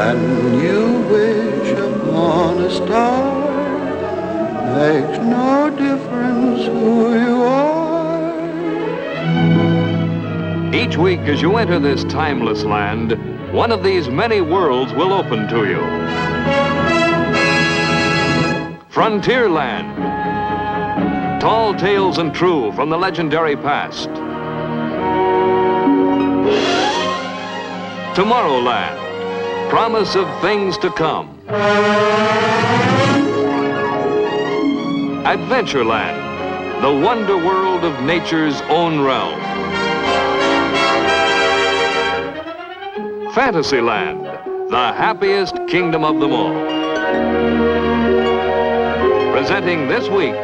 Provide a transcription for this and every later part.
When you wish upon a star, makes no difference who you are. Each week as you enter this timeless land, one of these many worlds will open to you. Frontierland. Tall tales and true from the legendary past. Tomorrowland. Promise of things to come. Adventureland. The wonder world of nature's own realm. Fantasyland. The happiest kingdom of them all. Presenting this week.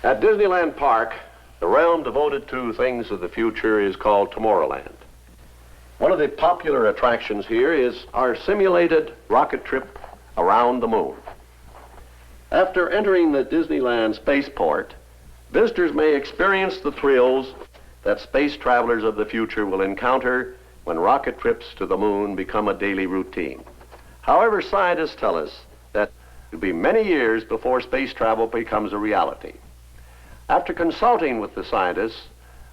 At Disneyland Park, the realm devoted to things of the future is called Tomorrowland. One of the popular attractions here is our simulated rocket trip around the moon. After entering the Disneyland spaceport, visitors may experience the thrills that space travelers of the future will encounter when rocket trips to the moon become a daily routine. However, scientists tell us that it will be many years before space travel becomes a reality. After consulting with the scientists,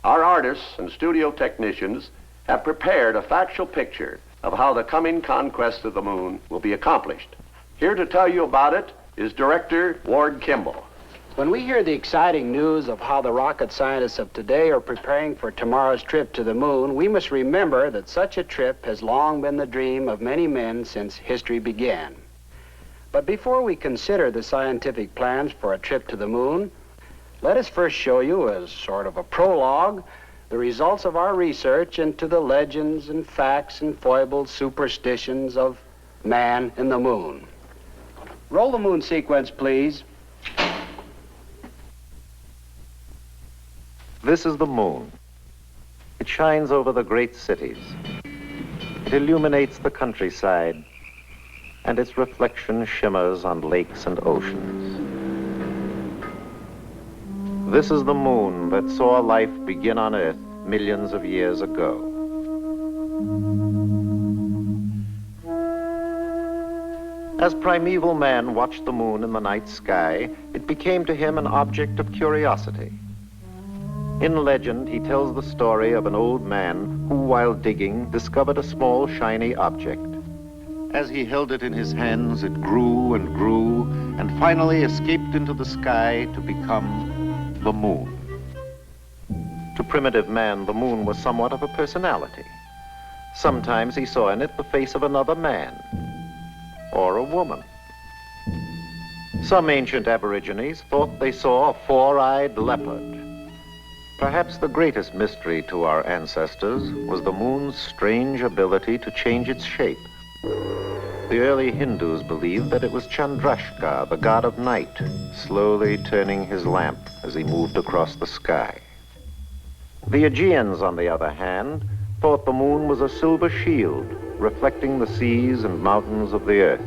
our artists and studio technicians have prepared a factual picture of how the coming conquest of the moon will be accomplished. Here to tell you about it is Director Ward Kimball. When we hear the exciting news of how the rocket scientists of today are preparing for tomorrow's trip to the moon, we must remember that such a trip has long been the dream of many men since history began. But before we consider the scientific plans for a trip to the moon, let us first show you, as sort of a prologue, the results of our research into the legends and facts and foibles, superstitions of man and the moon. Roll the moon sequence, please. This is the moon. It shines over the great cities. It illuminates the countryside, and its reflection shimmers on lakes and oceans. This is the moon that saw life begin on Earth millions of years ago. As primeval man watched the moon in the night sky, it became to him an object of curiosity. In legend, he tells the story of an old man who, while digging, discovered a small, shiny object. As he held it in his hands, it grew and grew, and finally escaped into the sky to become the moon. To primitive man, the moon was somewhat of a personality. Sometimes he saw in it the face of another man, or a woman. Some ancient aborigines thought they saw a four-eyed leopard. Perhaps the greatest mystery to our ancestors was the moon's strange ability to change its shape. The early Hindus believed that it was Chandrashka, the god of night, slowly turning his lamp as he moved across the sky. The Aegeans, on the other hand, thought the moon was a silver shield, reflecting the seas and mountains of the earth.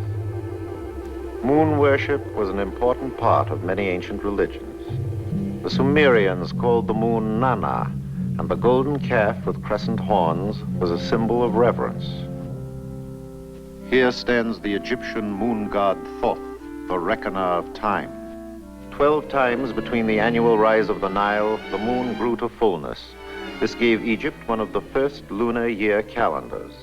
Moon worship was an important part of many ancient religions. The Sumerians called the moon Nana, and the golden calf with crescent horns was a symbol of reverence. Here stands the Egyptian moon god Thoth, the reckoner of time. 12 times between the annual rise of the Nile, the moon grew to fullness. This gave Egypt one of the first lunar year calendars.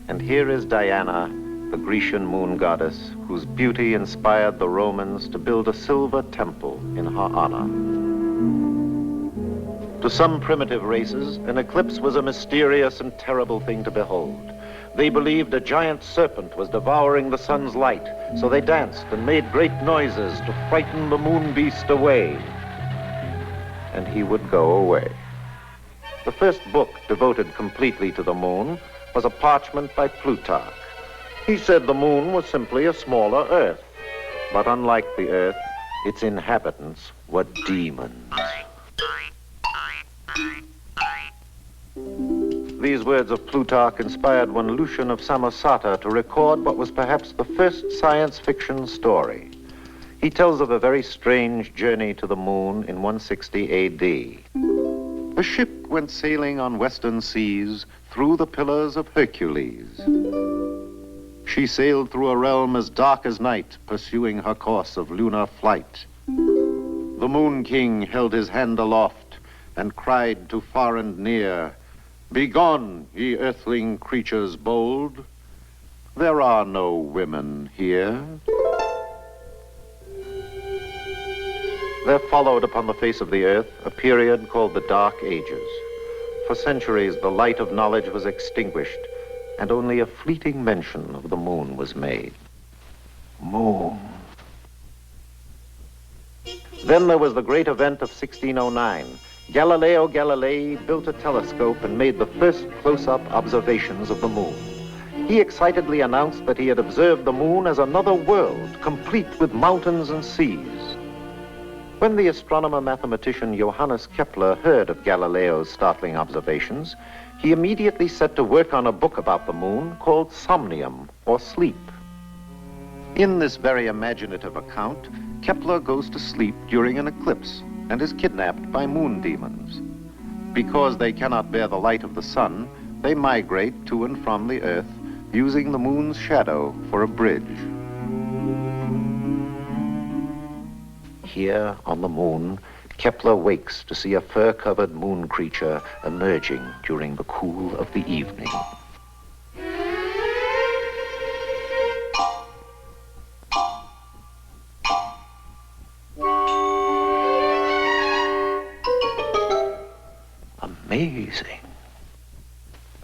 And here is Diana, the Grecian moon goddess, whose beauty inspired the Romans to build a silver temple in her honor. To some primitive races, an eclipse was a mysterious and terrible thing to behold. They believed a giant serpent was devouring the sun's light, so they danced and made great noises to frighten the moon beast away. And he would go away. The first book devoted completely to the moon was a parchment by Plutarch. He said the moon was simply a smaller Earth, but unlike the Earth, its inhabitants were demons. These words of Plutarch inspired one Lucian of Samosata to record what was perhaps the first science fiction story. He tells of a very strange journey to the moon in 160 A.D. A ship went sailing on western seas through the pillars of Hercules. She sailed through a realm as dark as night, pursuing her course of lunar flight. The Moon King held his hand aloft and cried to far and near, "Begone, ye earthling creatures bold, there are no women here." There followed upon the face of the earth a period called the Dark Ages. For centuries, the light of knowledge was extinguished, and only a fleeting mention of the moon was made. Moon. Then there was the great event of 1609. Galileo Galilei built a telescope and made the first close-up observations of the moon. He excitedly announced that he had observed the moon as another world, complete with mountains and seas. When the astronomer-mathematician Johannes Kepler heard of Galileo's startling observations, he immediately set to work on a book about the moon called Somnium, or Sleep. In this very imaginative account, Kepler goes to sleep during an eclipse and is kidnapped by moon demons. Because they cannot bear the light of the sun, they migrate to and from the earth, using the moon's shadow for a bridge. Here on the moon, Kepler wakes to see a fur-covered moon creature emerging during the cool of the evening. Amazing.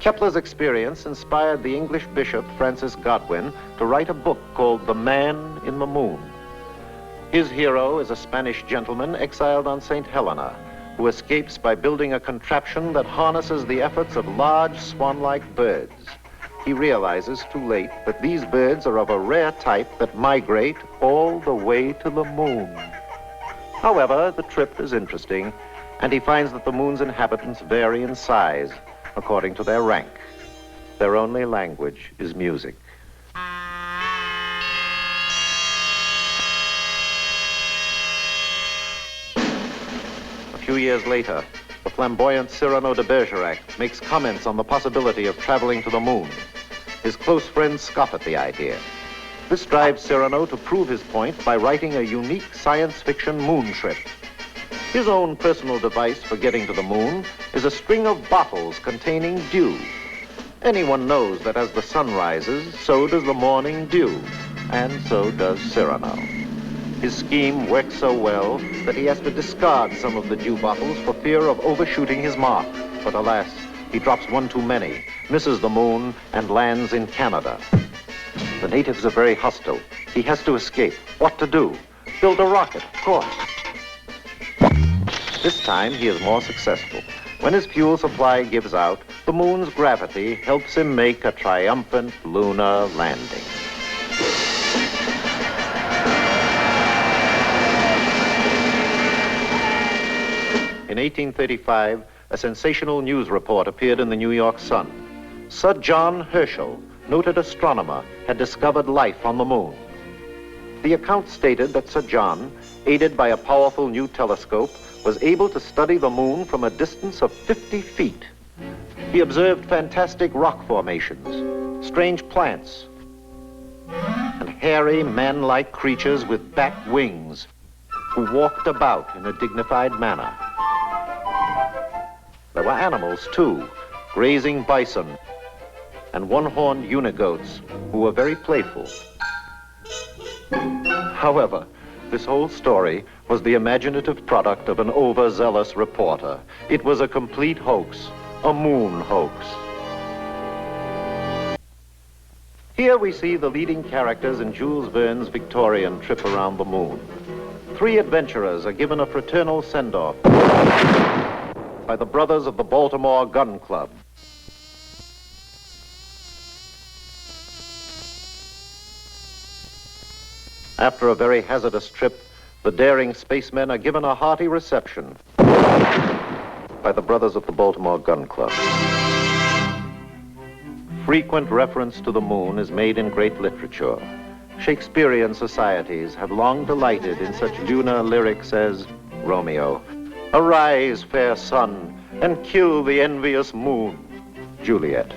Kepler's experience inspired the English bishop Francis Godwin to write a book called The Man in the Moon. His hero is a Spanish gentleman exiled on St. Helena, who escapes by building a contraption that harnesses the efforts of large swan-like birds. He realizes too late that these birds are of a rare type that migrate all the way to the moon. However, the trip is interesting, and he finds that the moon's inhabitants vary in size according to their rank. Their only language is music. A few years later, the flamboyant Cyrano de Bergerac makes comments on the possibility of traveling to the moon. His close friends scoff at the idea. This drives Cyrano to prove his point by writing a unique science fiction moon trip. His own personal device for getting to the moon is a string of bottles containing dew. Anyone knows that as the sun rises, so does the morning dew, and so does Cyrano. His scheme works so well that he has to discard some of the dew bottles for fear of overshooting his mark. But alas, he drops one too many, misses the moon, and lands in Canada. The natives are very hostile. He has to escape. What to do? Build a rocket, of course. This time, he is more successful. When his fuel supply gives out, the moon's gravity helps him make a triumphant lunar landing. In 1835, a sensational news report appeared in the New York Sun. Sir John Herschel, noted astronomer, had discovered life on the moon. The account stated that Sir John, aided by a powerful new telescope, was able to study the moon from a distance of 50 feet. He observed fantastic rock formations, strange plants, and hairy man-like creatures with bat wings who walked about in a dignified manner. There were animals, too, grazing bison and one-horned unigoats who were very playful. However, this whole story was the imaginative product of an overzealous reporter. It was a complete hoax, a moon hoax. Here we see the leading characters in Jules Verne's Victorian trip around the moon. 3 adventurers are given a fraternal send-off by the brothers of the Baltimore Gun Club. After a very hazardous trip, the daring spacemen are given a hearty reception by the brothers of the Baltimore Gun Club. Frequent reference to the moon is made in great literature. Shakespearean societies have long delighted in such lunar lyrics as Romeo, "Arise, fair sun, and kill the envious moon." Juliet,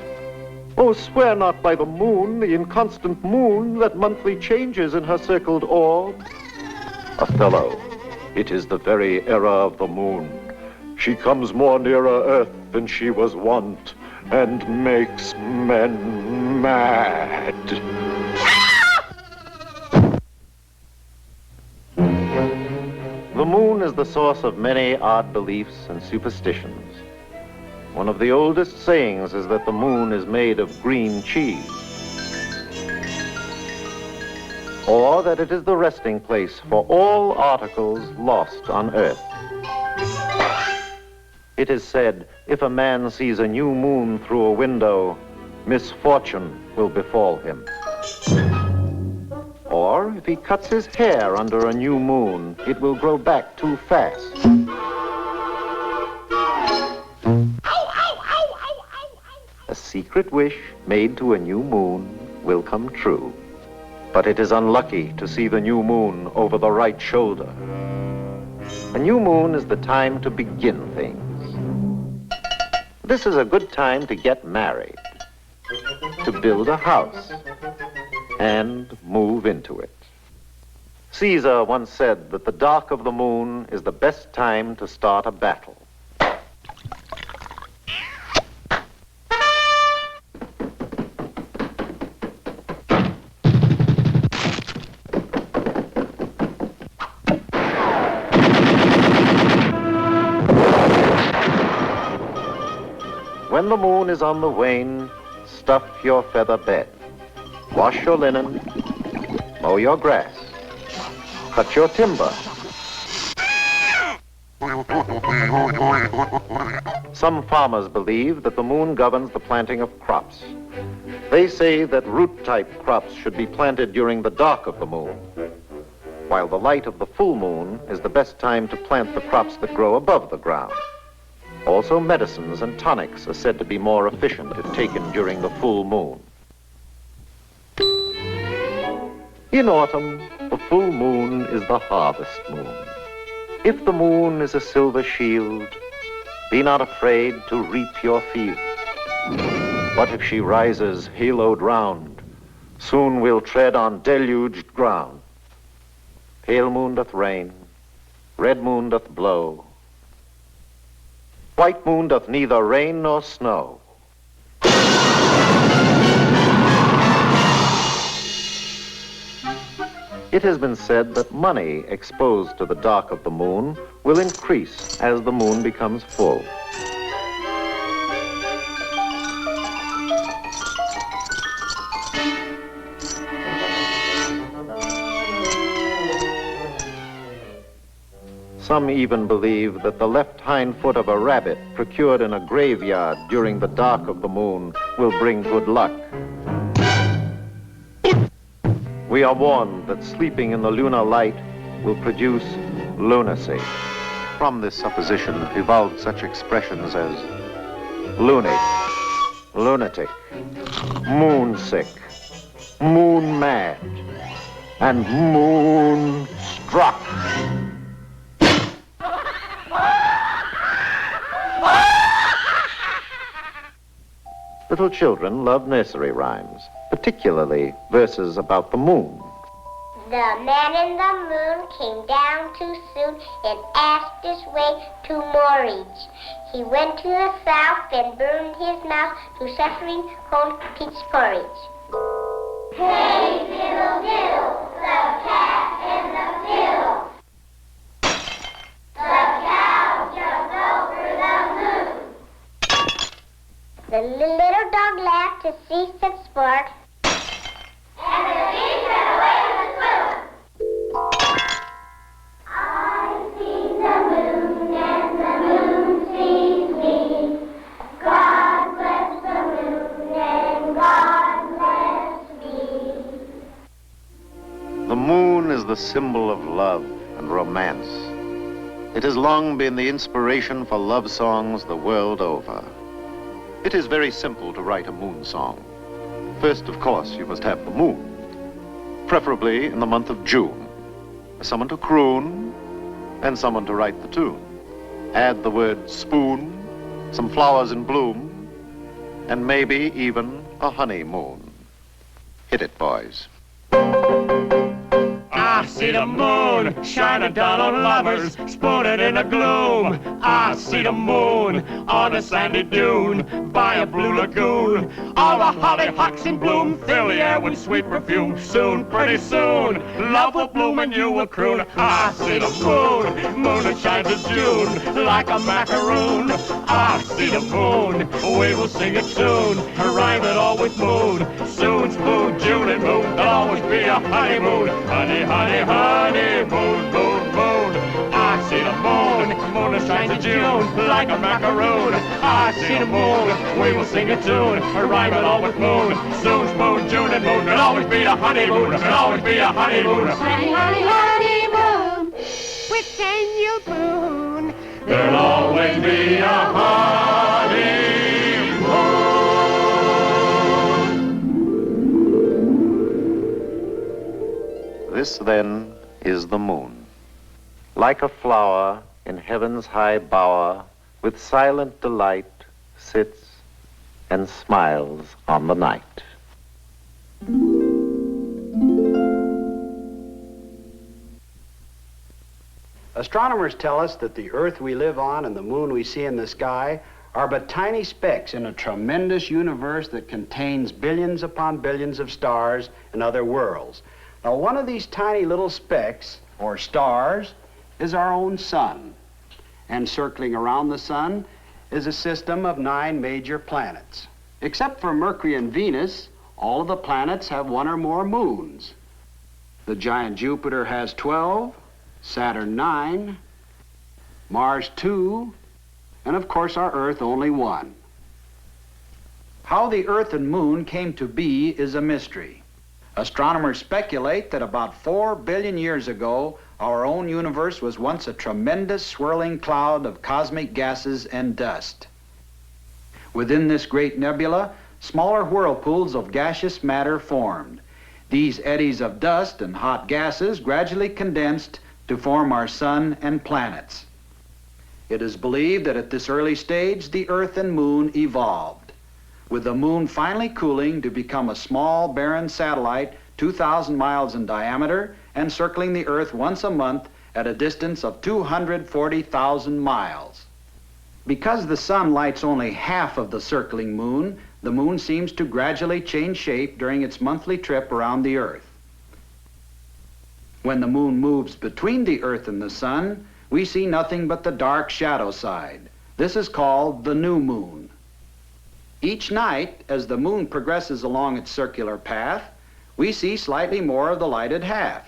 "Oh, swear not by the moon, the inconstant moon that monthly changes in her circled orb." Othello, "It is the very error of the moon. She comes more nearer earth than she was wont, and makes men mad." The moon is the source of many odd beliefs and superstitions. One of the oldest sayings is that the moon is made of green cheese, or that it is the resting place for all articles lost on Earth. It is said, if a man sees a new moon through a window, misfortune will befall him. Or if he cuts his hair under a new moon, it will grow back too fast. A secret wish made to a new moon will come true. But it is unlucky to see the new moon over the right shoulder. A new moon is the time to begin things. This is a good time to get married, to build a house, and move into it. Caesar once said that the dark of the moon is the best time to start a battle. When the moon is on the wane, stuff your feather bed. Wash your linen, mow your grass, cut your timber. Some farmers believe that the moon governs the planting of crops. They say that root-type crops should be planted during the dark of the moon, while the light of the full moon is the best time to plant the crops that grow above the ground. Also, medicines and tonics are said to be more efficient if taken during the full moon. In autumn, the full moon is the harvest moon. If the moon is a silver shield, be not afraid to reap your field. But if she rises haloed round, soon we'll tread on deluged ground. Pale moon doth rain, red moon doth blow, white moon doth neither rain nor snow. It has been said that money exposed to the dark of the moon will increase as the moon becomes full. Some even believe that the left hind foot of a rabbit procured in a graveyard during the dark of the moon will bring good luck. We are warned that sleeping in the lunar light will produce lunacy. From this supposition evolved such expressions as loony, lunatic, moonsick, moon mad, and moonstruck. Little children love nursery rhymes, particularly verses about the moon. The man in the moon came down too soon and asked his way to Morridge. He went to the south and burned his mouth to suffering cold peach porridge. Hey, diddle, diddle, the cat and the fiddle. The cow jumped over the moon. The little dog laughed to see such sport, and the fish ran away with the squirrel. I see the moon and the moon sees me. God bless the moon and God bless me. The moon is the symbol of love and romance. It has long been the inspiration for love songs the world over. It is very simple to write a moon song. First, of course, you must have the moon. preferably in the month of June. Someone to croon and someone to write the tune. Add the word spoon, some flowers in bloom, and maybe even a honeymoon. Hit it, boys. I see the moon shining down on lovers, spooning in the gloom. I see the moon on a sandy dune by a blue lagoon. All the hollyhocks in bloom fill the air with sweet perfume. Soon, pretty soon, love will bloom and you will croon. I see the moon that shines in June like a macaroon. I see the moon, we will sing it soon, rhyme it all with moon. Soon, spoon, June and moon, there'll always be a honeymoon. Honey, honey, honey, moon, moon, moon. I see the moon that shines in June like a macaroon. I see the moon, we will sing a tune, rhyme it all with moon. Soon, spoon, June and moon, there'll always be a honeymoon. There'll always be a honeymoon. Honey, honey, honeymoon with Daniel Boone. There'll always be a honeymoon. This, then, is the moon. Like a flower in heaven's high bower, with silent delight, sits and smiles on the night. Astronomers tell us that the Earth we live on and the moon we see in the sky are but tiny specks in a tremendous universe that contains billions upon billions of stars and other worlds. Now, one of these tiny little specks, or stars, is our own sun. And circling around the sun is a system of 9 major planets. Except for Mercury and Venus, all of the planets have 1 or more moons. The giant Jupiter has 12, Saturn 9, Mars 2, and of course our Earth only 1. How the Earth and moon came to be is a mystery. Astronomers speculate that about 4 billion years ago, our own universe was once a tremendous swirling cloud of cosmic gases and dust. Within this great nebula, smaller whirlpools of gaseous matter formed. These eddies of dust and hot gases gradually condensed to form our sun and planets. It is believed that at this early stage, the Earth and moon evolved, with the moon finally cooling to become a small, barren satellite 2,000 miles in diameter and circling the Earth once a month at a distance of 240,000 miles. Because the sun lights only half of the circling moon, the moon seems to gradually change shape during its monthly trip around the Earth. When the moon moves between the Earth and the sun, we see nothing but the dark shadow side. This is called the new moon. Each night, as the moon progresses along its circular path, we see slightly more of the lighted half.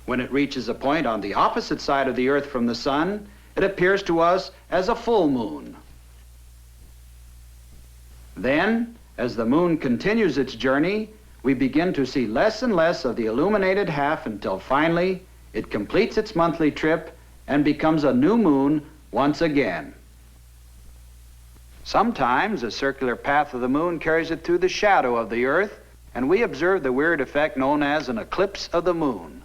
When it reaches a point on the opposite side of the Earth from the sun, it appears to us as a full moon. Then, as the moon continues its journey, we begin to see less and less of the illuminated half until finally it completes its monthly trip and becomes a new moon once again. Sometimes the circular path of the moon carries it through the shadow of the Earth, and we observe the weird effect known as an eclipse of the moon.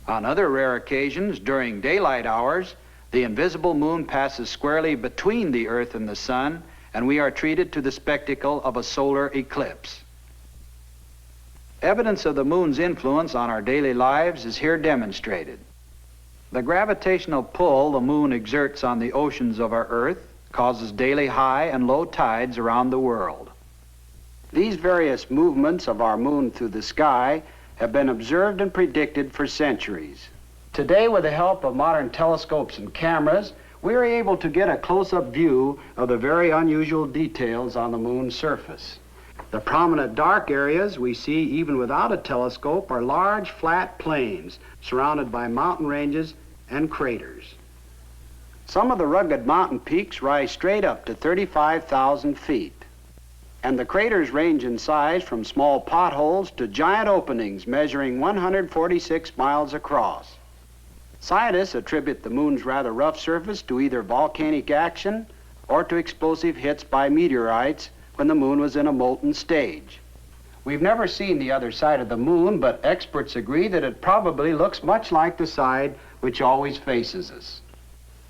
On other rare occasions, during daylight hours, the invisible moon passes squarely between the Earth and the sun, and we are treated to the spectacle of a solar eclipse. Evidence of the moon's influence on our daily lives is here demonstrated. The gravitational pull the moon exerts on the oceans of our Earth causes daily high and low tides around the world. These various movements of our moon through the sky have been observed and predicted for centuries. Today, with the help of modern telescopes and cameras, we are able to get a close-up view of the very unusual details on the moon's surface. The prominent dark areas we see even without a telescope are large, flat plains surrounded by mountain ranges and craters. Some of the rugged mountain peaks rise straight up to 35,000 feet. And the craters range in size from small potholes to giant openings measuring 146 miles across. Scientists attribute the moon's rather rough surface to either volcanic action or to explosive hits by meteorites when the moon was in a molten stage. We've never seen the other side of the moon, but experts agree that it probably looks much like the side which always faces us.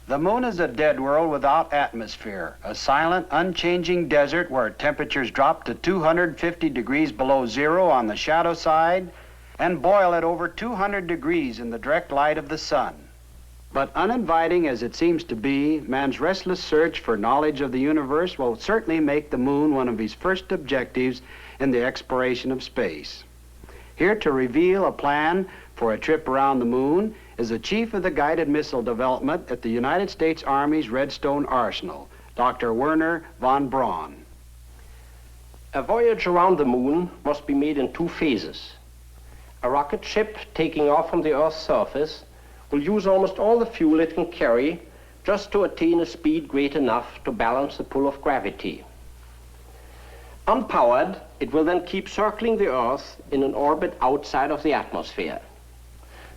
The moon is a dead world without atmosphere, a silent, unchanging desert where temperatures drop to 250 degrees below zero on the shadow side and boil at over 200 degrees in the direct light of the sun. But uninviting as it seems to be, man's restless search for knowledge of the universe will certainly make the moon one of his first objectives in the exploration of space. Here to reveal a plan for a trip around the moon is the chief of the guided missile development at the United States Army's Redstone Arsenal, Dr. Werner von Braun. A voyage around the moon must be made in two phases. A rocket ship taking off from the Earth's surface will use almost all the fuel it can carry just to attain a speed great enough to balance the pull of gravity. Unpowered, it will then keep circling the Earth in an orbit outside of the atmosphere.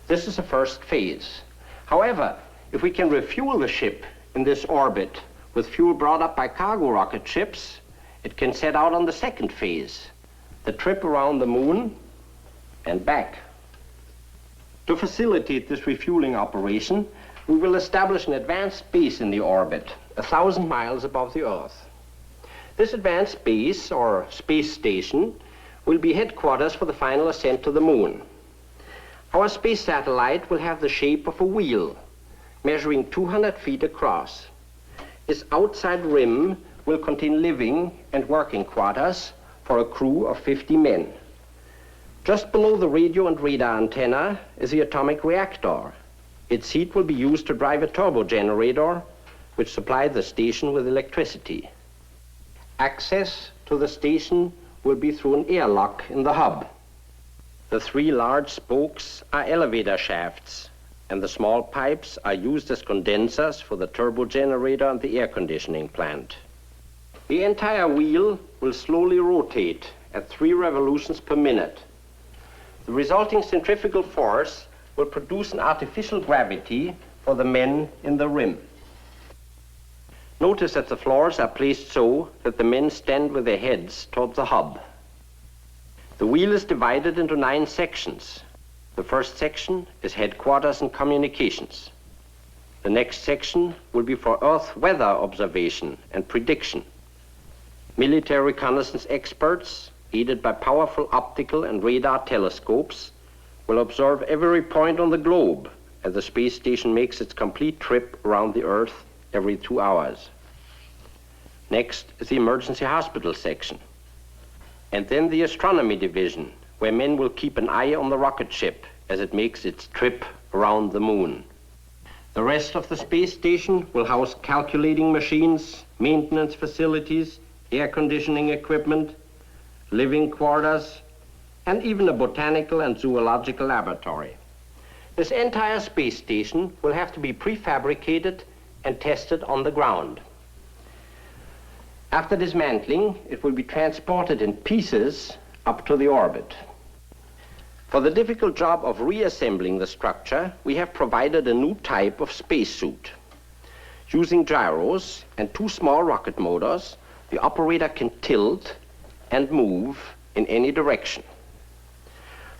This is the first phase. However, if we can refuel the ship in this orbit with fuel brought up by cargo rocket ships, it can set out on the second phase, the trip around the moon and back. To facilitate this refueling operation, we will establish an advanced base in the orbit, 1,000 miles above the Earth. This advanced base, or space station, will be headquarters for the final ascent to the moon. Our space satellite will have the shape of a wheel, measuring 200 feet across. Its outside rim will contain living and working quarters for a crew of 50 men. Just below the radio and radar antenna is the atomic reactor. Its heat will be used to drive a turbo generator, which supplies the station with electricity. Access to the station will be through an airlock in the hub. The three large spokes are elevator shafts, and the small pipes are used as condensers for the turbo generator and the air conditioning plant. The entire wheel will slowly rotate at 3 revolutions per minute. The resulting centrifugal force will produce an artificial gravity for the men in the rim. Notice that the floors are placed so that the men stand with their heads toward the hub. The wheel is divided into 9 sections. The first section is headquarters and communications. The next section will be for Earth weather observation and prediction. Military reconnaissance experts, aided by powerful optical and radar telescopes, will observe every point on the globe as the space station makes its complete trip around the Earth every 2 hours. Next is the emergency hospital section. And then the astronomy division, where men will keep an eye on the rocket ship as it makes its trip around the moon. The rest of the space station will house calculating machines, maintenance facilities, air conditioning equipment, living quarters, and even a botanical and zoological laboratory. This entire space station will have to be prefabricated and tested on the ground. After dismantling, it will be transported in pieces up to the orbit. For the difficult job of reassembling the structure, we have provided a new type of spacesuit. Using gyros and 2 small rocket motors, the operator can tilt and move in any direction.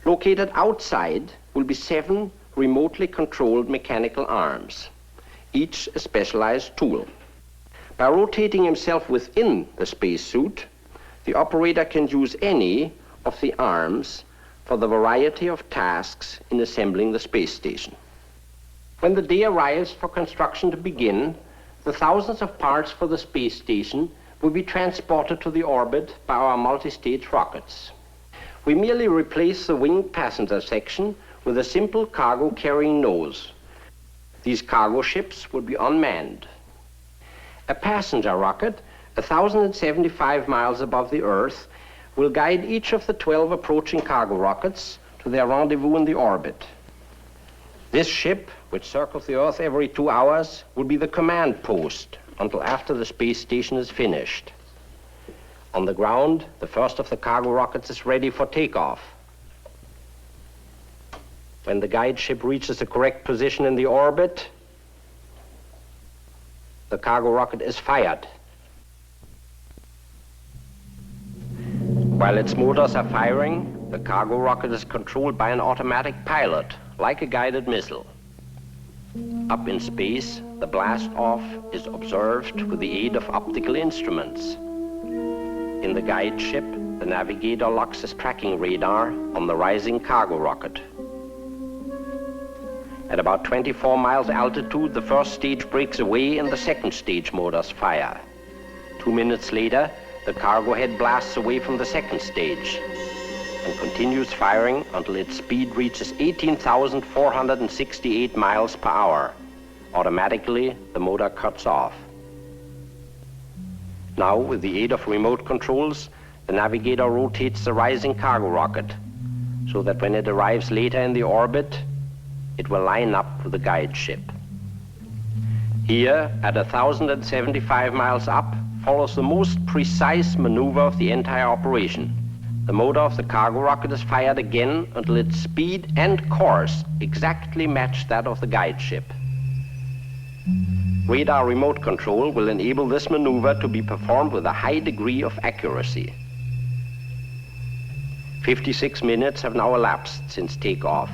Located outside will be 7 remotely controlled mechanical arms, each a specialized tool. By rotating himself within the spacesuit, the operator can use any of the arms for the variety of tasks in assembling the space station. When the day arrives for construction to begin, the thousands of parts for the space station will be transported to the orbit by our multi-stage rockets. We merely replace the winged passenger section with a simple cargo-carrying nose. These cargo ships will be unmanned. A passenger rocket, 1,075 miles above the Earth, will guide each of the 12 approaching cargo rockets to their rendezvous in the orbit. This ship, which circles the Earth every 2 hours, will be the command post until after the space station is finished. On the ground, the first of the cargo rockets is ready for takeoff. When the guide ship reaches the correct position in the orbit, the cargo rocket is fired. While its motors are firing, the cargo rocket is controlled by an automatic pilot, like a guided missile. Up in space, the blast-off is observed with the aid of optical instruments. In the guide ship, the navigator locks his tracking radar on the rising cargo rocket. At about 24 miles altitude, the first stage breaks away and the second stage motors fire. 2 minutes later, the cargo head blasts away from the second stage and continues firing until its speed reaches 18,468 miles per hour. Automatically, the motor cuts off. Now, with the aid of remote controls, the navigator rotates the rising cargo rocket so that when it arrives later in the orbit, it will line up with the guide ship. Here, at 1,075 miles up, follows the most precise maneuver of the entire operation. The motor of the cargo rocket is fired again until its speed and course exactly match that of the guide ship. Radar remote control will enable this maneuver to be performed with a high degree of accuracy. 56 minutes have now elapsed since takeoff.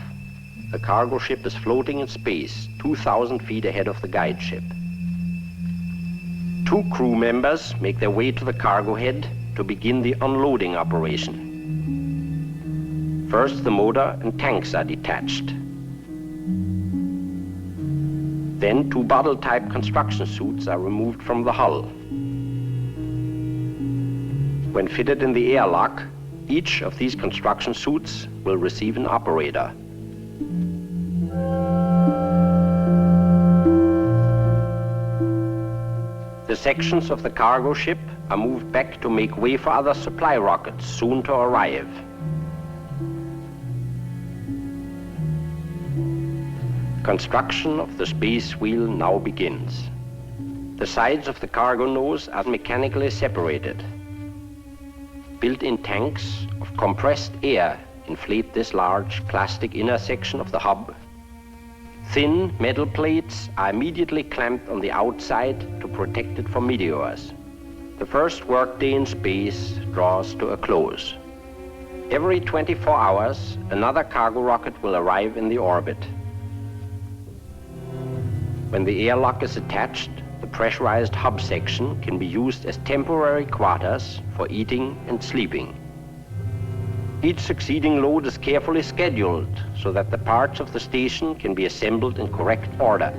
The cargo ship is floating in space, 2,000 feet ahead of the guide ship. 2 crew members make their way to the cargo head to begin the unloading operation. First, the motor and tanks are detached. Then 2 bottle-type construction suits are removed from the hull. When fitted in the airlock, each of these construction suits will receive an operator. The sections of the cargo ship are moved back to make way for other supply rockets soon to arrive. Construction of the space wheel now begins. The sides of the cargo nose are mechanically separated. Built-in tanks of compressed air inflate this large plastic inner section of the hub. Thin metal plates are immediately clamped on the outside to protect it from meteors. The first workday in space draws to a close. Every 24 hours, another cargo rocket will arrive in the orbit. When the airlock is attached, the pressurized hub section can be used as temporary quarters for eating and sleeping. Each succeeding load is carefully scheduled so that the parts of the station can be assembled in correct order.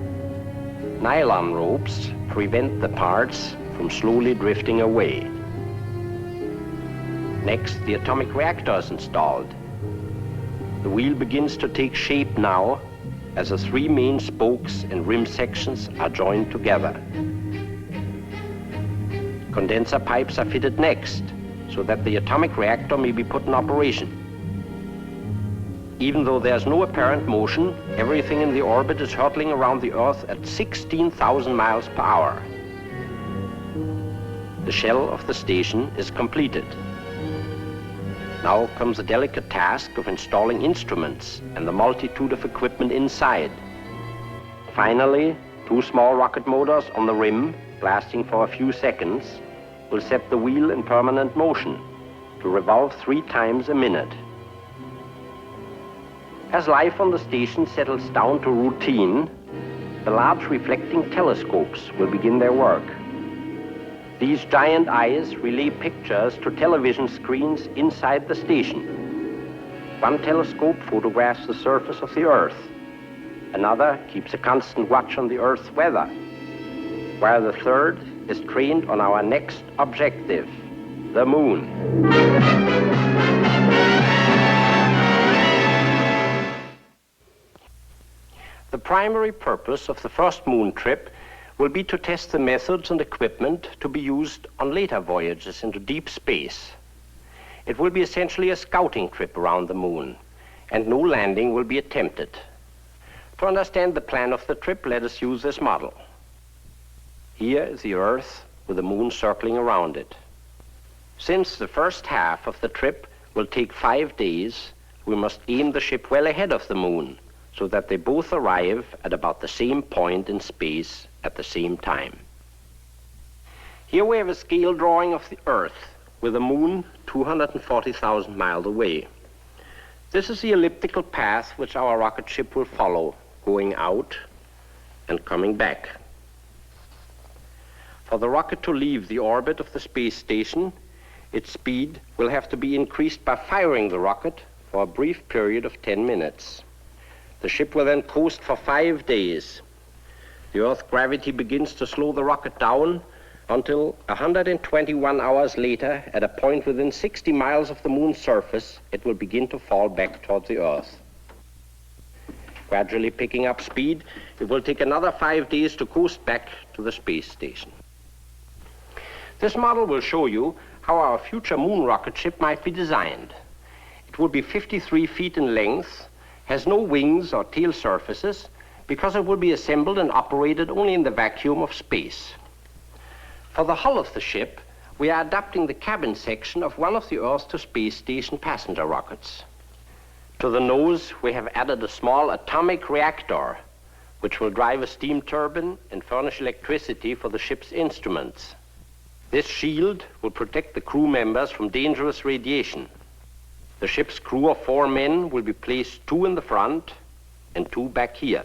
Nylon ropes prevent the parts from slowly drifting away. Next, the atomic reactor is installed. The wheel begins to take shape now as the 3 main spokes and rim sections are joined together. Condenser pipes are fitted next, so that the atomic reactor may be put in operation. Even though there's no apparent motion, everything in the orbit is hurtling around the Earth at 16,000 miles per hour. The shell of the station is completed. Now comes the delicate task of installing instruments and the multitude of equipment inside. Finally, 2 small rocket motors on the rim, blasting for a few seconds, will set the wheel in permanent motion to revolve 3 times a minute. As life on the station settles down to routine, the large reflecting telescopes will begin their work. These giant eyes relay pictures to television screens inside the station. One telescope photographs the surface of the Earth. Another keeps a constant watch on the Earth's weather, while the third is trained on our next objective, the moon. The primary purpose of the first moon trip will be to test the methods and equipment to be used on later voyages into deep space. It will be essentially a scouting trip around the moon, and no landing will be attempted. To understand the plan of the trip, let us use this model. Here is the Earth with the moon circling around it. Since the first half of the trip will take 5 days, we must aim the ship well ahead of the moon so that they both arrive at about the same point in space at the same time. Here we have a scale drawing of the Earth with the moon 240,000 miles away. This is the elliptical path which our rocket ship will follow, going out and coming back. For the rocket to leave the orbit of the space station, its speed will have to be increased by firing the rocket for a brief period of 10 minutes. The ship will then coast for 5 days. The Earth's gravity begins to slow the rocket down until 121 hours later, at a point within 60 miles of the moon's surface, it will begin to fall back toward the Earth. Gradually picking up speed, it will take another 5 days to coast back to the space station. This model will show you how our future moon rocket ship might be designed. It will be 53 feet in length, has no wings or tail surfaces, because it will be assembled and operated only in the vacuum of space. For the hull of the ship, we are adapting the cabin section of one of the Earth to space station passenger rockets. To the nose, we have added a small atomic reactor, which will drive a steam turbine and furnish electricity for the ship's instruments. This shield will protect the crew members from dangerous radiation. The ship's crew of 4 men will be placed 2 in the front and 2 back here.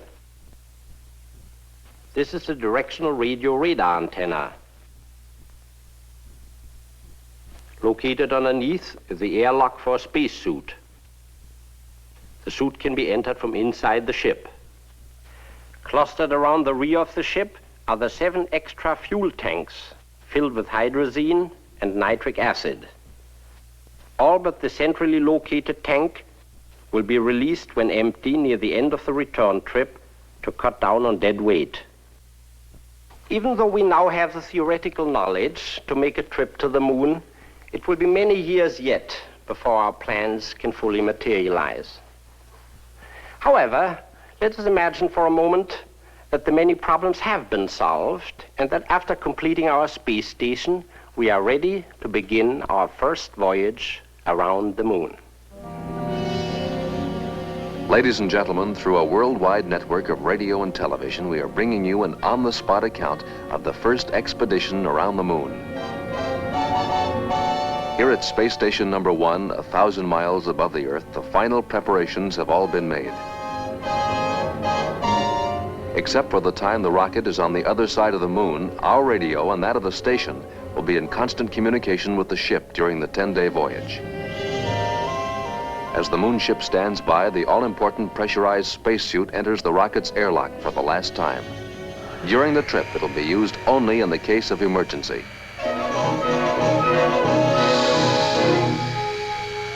This is the directional radio radar antenna. Located underneath is the airlock for a spacesuit. The suit can be entered from inside the ship. Clustered around the rear of the ship are the 7 extra fuel tanks filled with hydrazine and nitric acid. All but the centrally located tank will be released when empty near the end of the return trip to cut down on dead weight. Even though we now have the theoretical knowledge to make a trip to the moon, it will be many years yet before our plans can fully materialize. However, let us imagine for a moment that the many problems have been solved and that after completing our space station, we are ready to begin our first voyage around the moon. Ladies and gentlemen, through a worldwide network of radio and television, we are bringing you an on-the-spot account of the first expedition around the moon. Here at Space Station number 1, 1,000 miles above the Earth, the final preparations have all been made. Except for the time the rocket is on the other side of the moon, our radio and that of the station will be in constant communication with the ship during the 10-day voyage. As the moon ship stands by, the all-important pressurized spacesuit enters the rocket's airlock for the last time. During the trip, it'll be used only in the case of emergency.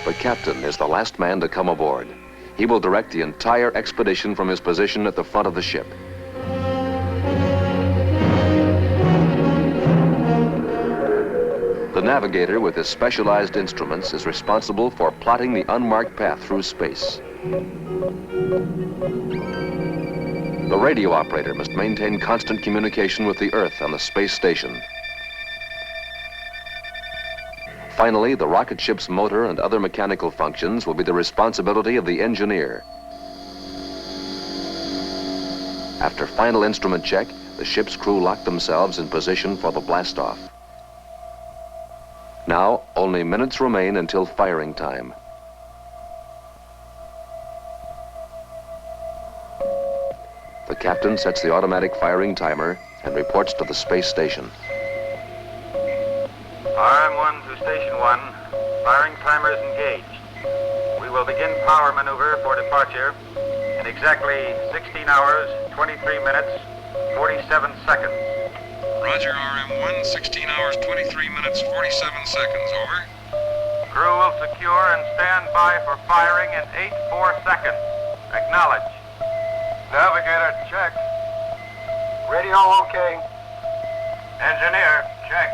The captain is the last man to come aboard. He will direct the entire expedition from his position at the front of the ship. The navigator, with his specialized instruments, is responsible for plotting the unmarked path through space. The radio operator must maintain constant communication with the Earth on the space station. Finally, the rocket ship's motor and other mechanical functions will be the responsibility of the engineer. After final instrument check, the ship's crew lock themselves in position for the blast-off. Now, only minutes remain until firing time. The captain sets the automatic firing timer and reports to the space station. RM1 to Station 1, firing timer is engaged. We will begin power maneuver for departure in exactly 16 hours, 23 minutes, 47 seconds. Roger, RM1, 16 hours, 23 minutes, 47 seconds, over. Crew will secure and stand by for firing in 8-4 seconds. Acknowledge. Navigator, check. Radio okay. Engineer, check.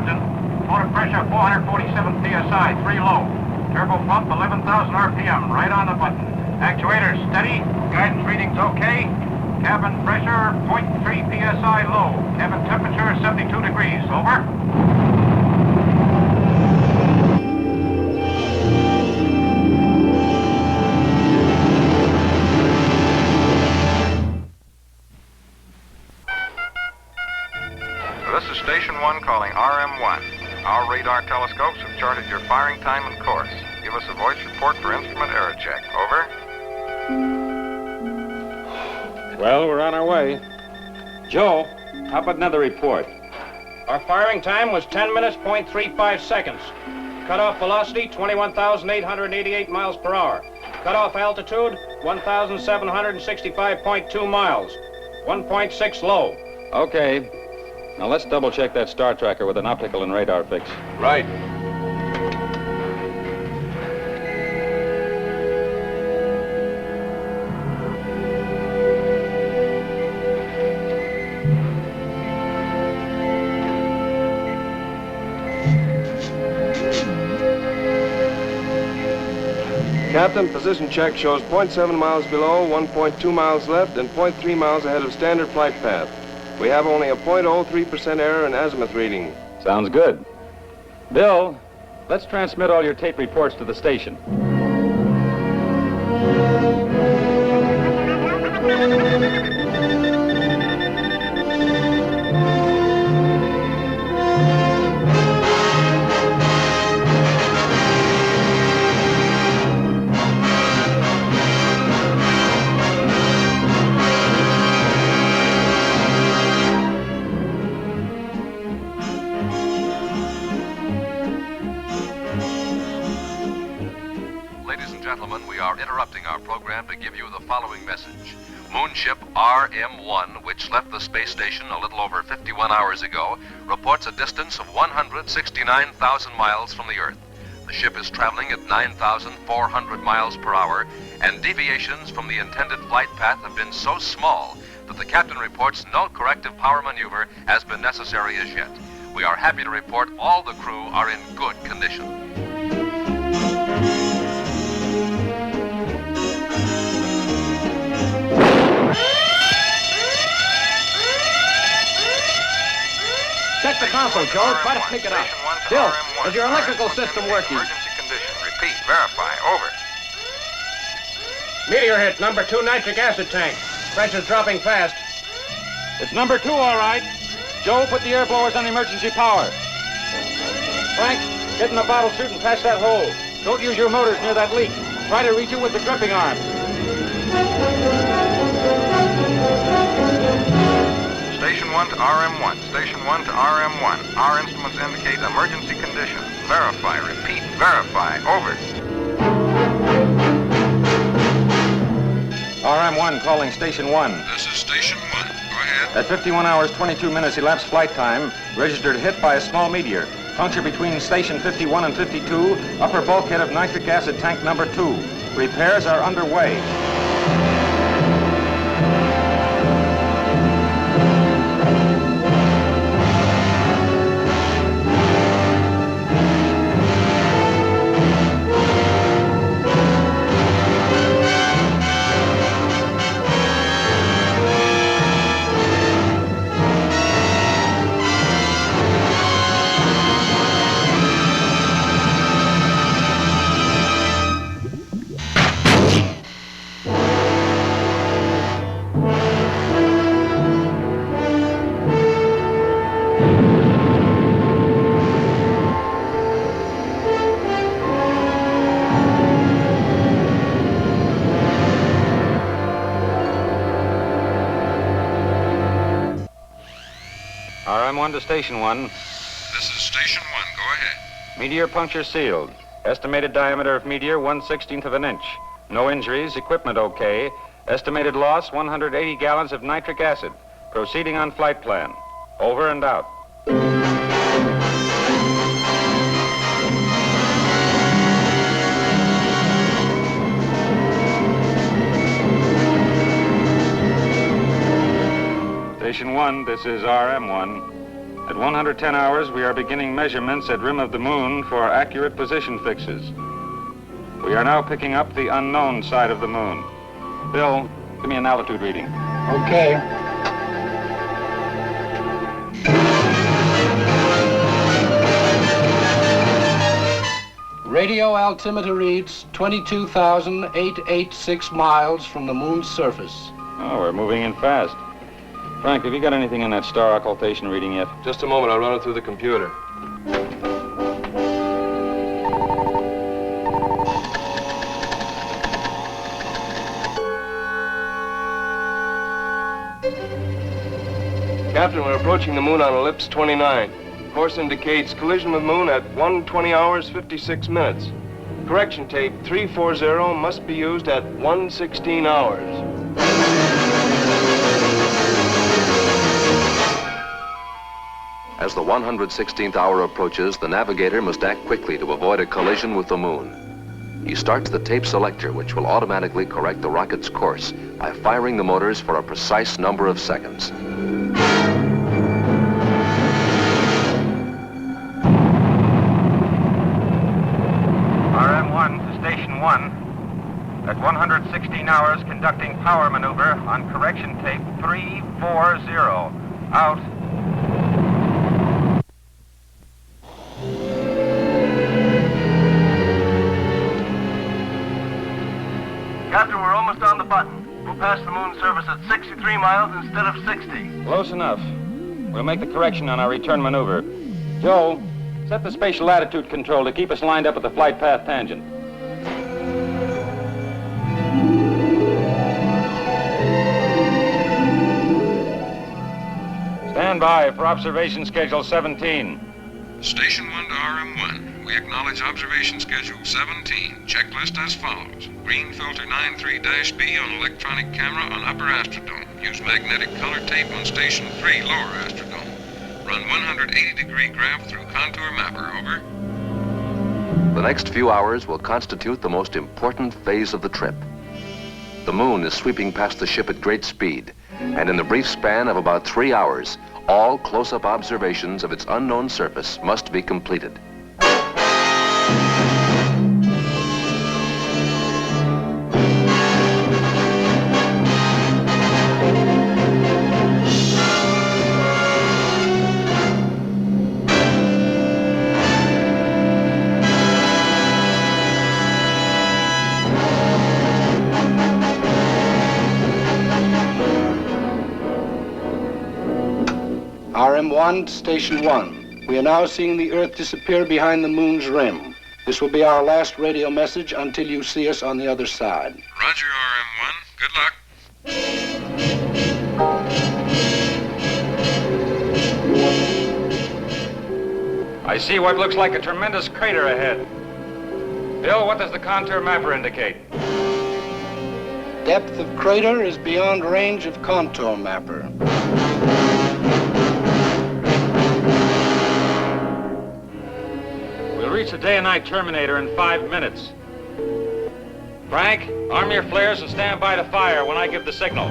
engine. Motor pressure 447 psi, 3 low. Turbo pump 11,000 RPM, right on the button. Actuators steady. Guidance readings okay. Cabin pressure 0.3 psi low. Cabin temperature 72 degrees. Over. This is Station 1 calling RM1. Our radar telescopes have charted your firing time and course. Give us a voice report for instrument error check. Over. Well, we're on our way. Joe, how about another report? Our firing time was 10 minutes, 0.35 seconds. Cutoff velocity, 21,888 miles per hour. Cutoff altitude, 1,765.2 miles. 1.6 low. Okay. Now let's double check that star tracker with an optical and radar fix. Right. Captain, position check shows 0.7 miles below, 1.2 miles left, and 0.3 miles ahead of standard flight path. We have only a 0.03% error in azimuth reading. Sounds good. Bill, let's transmit all your tape reports to the station. Gentlemen, we are interrupting our program to give you the following message. Moonship RM1, which left the space station a little over 51 hours ago, reports a distance of 169,000 miles from the Earth. The ship is traveling at 9,400 miles per hour, and deviations from the intended flight path have been so small that the captain reports no corrective power maneuver has been necessary as yet. We are happy to report all the crew are in good condition. Check the console, Joe. Try to pick it up. Bill, is your electrical system working? Emergency condition. Repeat. Verify. Over. Meteor hit number 2 nitric acid tank. Pressure's dropping fast. It's number 2, all right. Joe, put the air blowers on emergency power. Frank, get in the bottle suit and patch that hole. Don't use your motors near that leak. Try to reach it with the gripping arms. Station 1 to RM1. Station 1 to RM1. Our instruments indicate emergency condition. Verify. Repeat. Verify. Over. RM1 calling Station 1. This is Station 1. Go ahead. At 51 hours, 22 minutes elapsed flight time, registered hit by a small meteor. Puncture between Station 51 and 52, upper bulkhead of nitric acid tank number 2. Repairs are underway. RM1 to Station 1. This is Station 1. Go ahead. Meteor puncture sealed. Estimated diameter of meteor 1/16 of an inch. No injuries, equipment okay. Estimated loss 180 gallons of nitric acid. Proceeding on flight plan. Over and out. Station 1, this is RM1. At At 110 hours, we are beginning measurements at rim of the moon for accurate position fixes. We are now picking up the unknown side of the moon. Bill, give me an altitude reading. Okay. Radio altimeter reads 22,886 miles from the moon's surface. Oh, we're moving in fast. Frank, have you got anything in that star occultation reading yet? Just a moment, I'll run it through the computer. Captain, we're approaching the moon on ellipse 29. Course indicates collision with moon at 1:20 hours 56 minutes. Correction tape 340 must be used at 1:16 hours. As the 116th hour approaches, the navigator must act quickly to avoid a collision with the moon. He starts the tape selector, which will automatically correct the rocket's course by firing the motors for a precise number of seconds. RM1 to Station 1. At 116 hours, conducting power maneuver on correction tape 340. Out. Captain, we're almost on the button. We'll pass the moon surface at 63 miles instead of 60. Close enough. We'll make the correction on our return maneuver. Joe, set the spatial attitude control to keep us lined up with the flight path tangent. Stand by for observation schedule 17. Station 1 to RM1. We acknowledge observation schedule 17. Checklist as follows. Green filter 93-B on electronic camera on upper astrodome. Use magnetic color tape on station 3, lower astrodome. Run 180-degree graph through contour mapper, over. The next few hours will constitute the most important phase of the trip. The moon is sweeping past the ship at great speed, and in the brief span of about 3 hours, all close-up observations of its unknown surface must be completed. RM1, Station 1. We are now seeing the Earth disappear behind the moon's rim. This will be our last radio message until you see us on the other side. Roger, RM1. Good luck. I see what looks like a tremendous crater ahead. Bill, what does the contour mapper indicate? Depth of crater is beyond range of contour mapper. We'll reach the day and night terminator in 5 minutes. Frank, arm your flares and stand by to fire when I give the signal.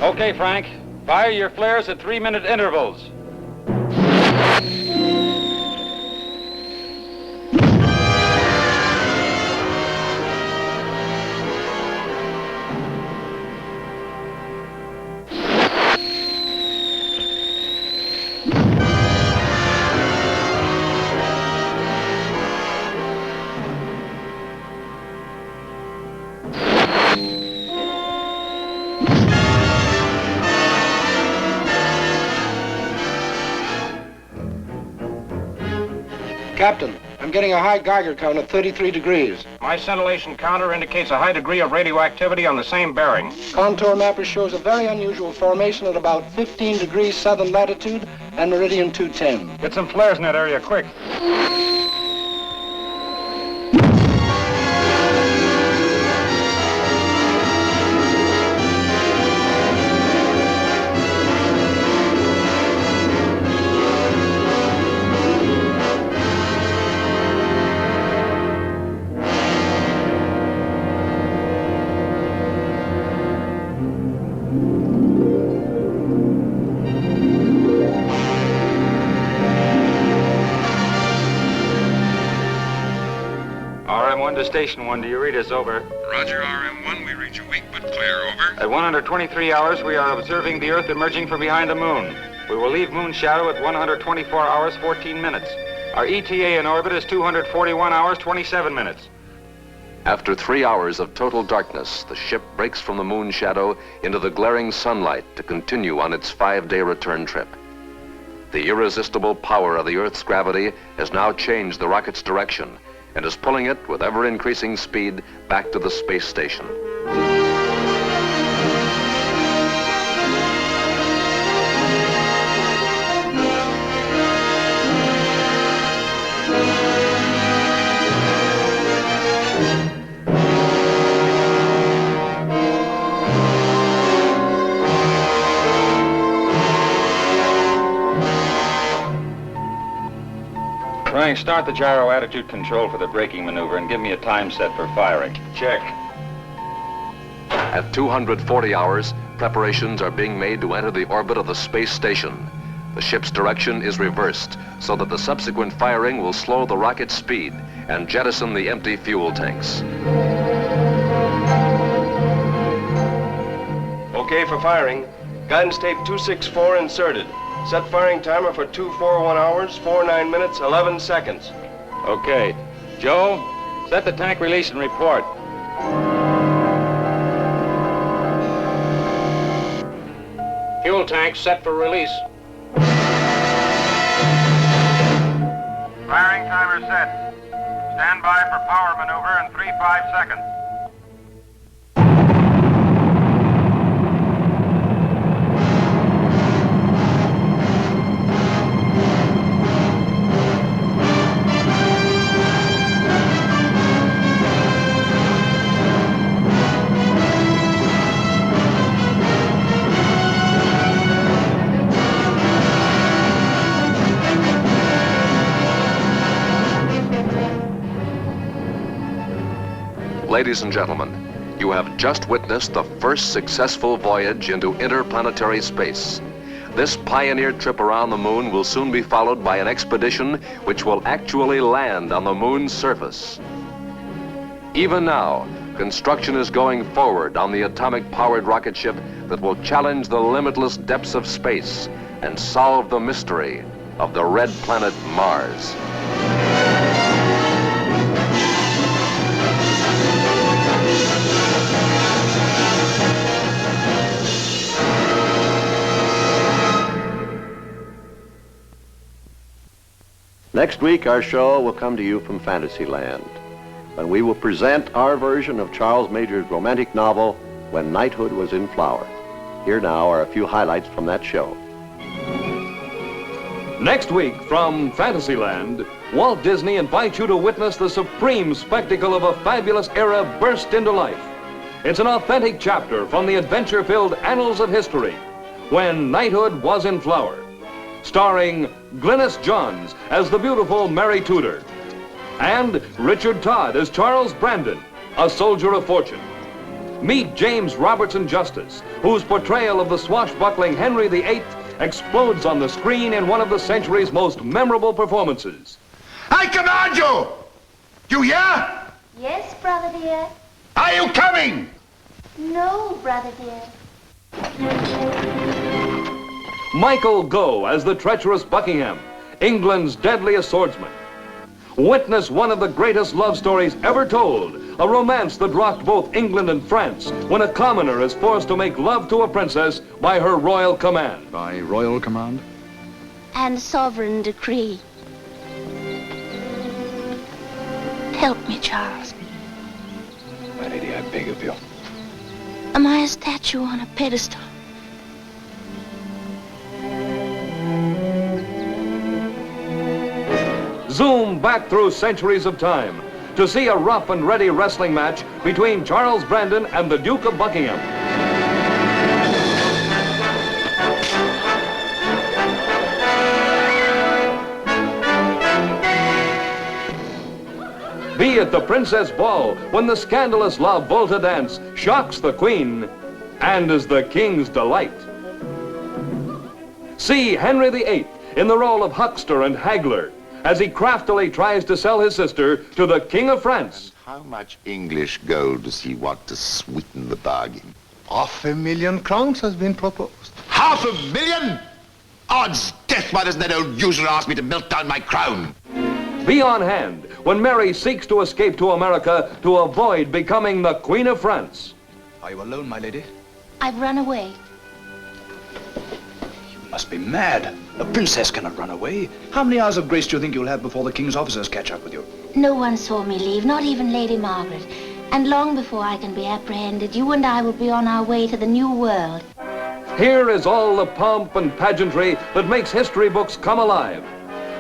Okay, Frank. Fire your flares at 3-minute intervals. Captain, I'm getting a high Geiger count of 33 degrees. My scintillation counter indicates a high degree of radioactivity on the same bearing. Contour mapper shows a very unusual formation at about 15 degrees southern latitude and meridian 210. Get some flares in that area, quick. to Station 1. Do you read us? Over. Roger, RM1, we read you weak but clear. Over. At 123 hours, we are observing the Earth emerging from behind the moon. We will leave moon shadow at 124 hours, 14 minutes. Our ETA in orbit is 241 hours, 27 minutes. After 3 hours of total darkness, the ship breaks from the moon shadow into the glaring sunlight to continue on its 5-day return trip. The irresistible power of the Earth's gravity has now changed the rocket's direction and is pulling it with ever-increasing speed back to the space station. Frank, start the gyro attitude control for the braking maneuver and give me a time set for firing. Check. At 240 hours, preparations are being made to enter the orbit of the space station. The ship's direction is reversed so that the subsequent firing will slow the rocket's speed and jettison the empty fuel tanks. Okay for firing. Guidance tape 264 inserted. Set firing timer for 241 hours, 49 minutes, 11 seconds. Okay. Joe, set the tank release and report. Fuel tank set for release. Firing timer set. Stand by for power maneuver in 3-5 seconds. Ladies and gentlemen, you have just witnessed the first successful voyage into interplanetary space. This pioneer trip around the moon will soon be followed by an expedition which will actually land on the moon's surface. Even now, construction is going forward on the atomic-powered rocket ship that will challenge the limitless depths of space and solve the mystery of the red planet Mars. Next week, our show will come to you from Fantasyland, when we will present our version of Charles Major's romantic novel, When Knighthood Was in Flower. Here now are a few highlights from that show. Next week from Fantasyland, Walt Disney invites you to witness the supreme spectacle of a fabulous era burst into life. It's an authentic chapter from the adventure-filled annals of history, When Knighthood Was in Flower, starring Glynis Johns as the beautiful Mary Tudor, and Richard Todd as Charles Brandon, a soldier of fortune. Meet James Robertson Justice, whose portrayal of the swashbuckling Henry VIII explodes on the screen in one of the century's most memorable performances. I command you! You hear? Yes, brother dear. Are you coming? No, brother dear. Michael Gough as the treacherous Buckingham, England's deadliest swordsman. Witness one of the greatest love stories ever told, a romance that rocked both England and France when a commoner is forced to make love to a princess by her royal command. By royal command? And sovereign decree. Help me, Charles. My lady, I beg of you. Am I a statue on a pedestal? Zoom back through centuries of time to see a rough and ready wrestling match between Charles Brandon and the Duke of Buckingham. Be it the Princess Ball when the scandalous La Volta dance shocks the Queen and is the King's delight. See Henry VIII in the role of huckster and haggler as he craftily tries to sell his sister to the King of France, How much English gold does he want to sweeten the bargain? 500,000 crowns has been proposed. 500,000? Odds death, why doesn't that old usurer ask me to melt down my crown? Be on hand when Mary seeks to escape to America to avoid becoming the Queen of France. Are you alone, my lady? I've run away. You must be mad. A princess cannot run away. How many hours of grace do you think you'll have before the king's officers catch up with you? No one saw me leave, not even Lady Margaret. And long before I can be apprehended, you and I will be on our way to the New World. Here is all the pomp and pageantry that makes history books come alive.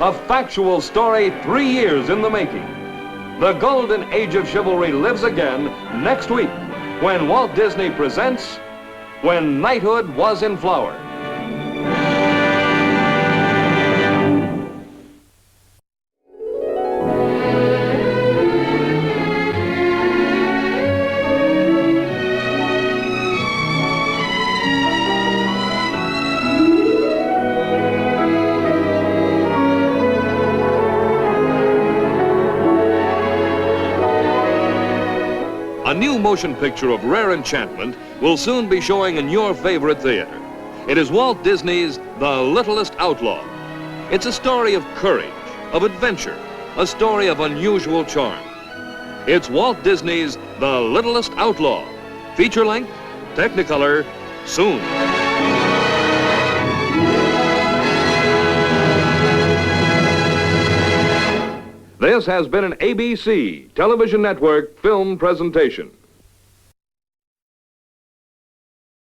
A factual story 3 years in the making. The golden age of chivalry lives again next week when Walt Disney presents When Knighthood Was in Flower. A new motion picture of rare enchantment will soon be showing in your favorite theater. It is Walt Disney's The Littlest Outlaw. It's a story of courage, of adventure, a story of unusual charm. It's Walt Disney's The Littlest Outlaw. Feature length, Technicolor, soon. This has been an ABC Television Network film presentation.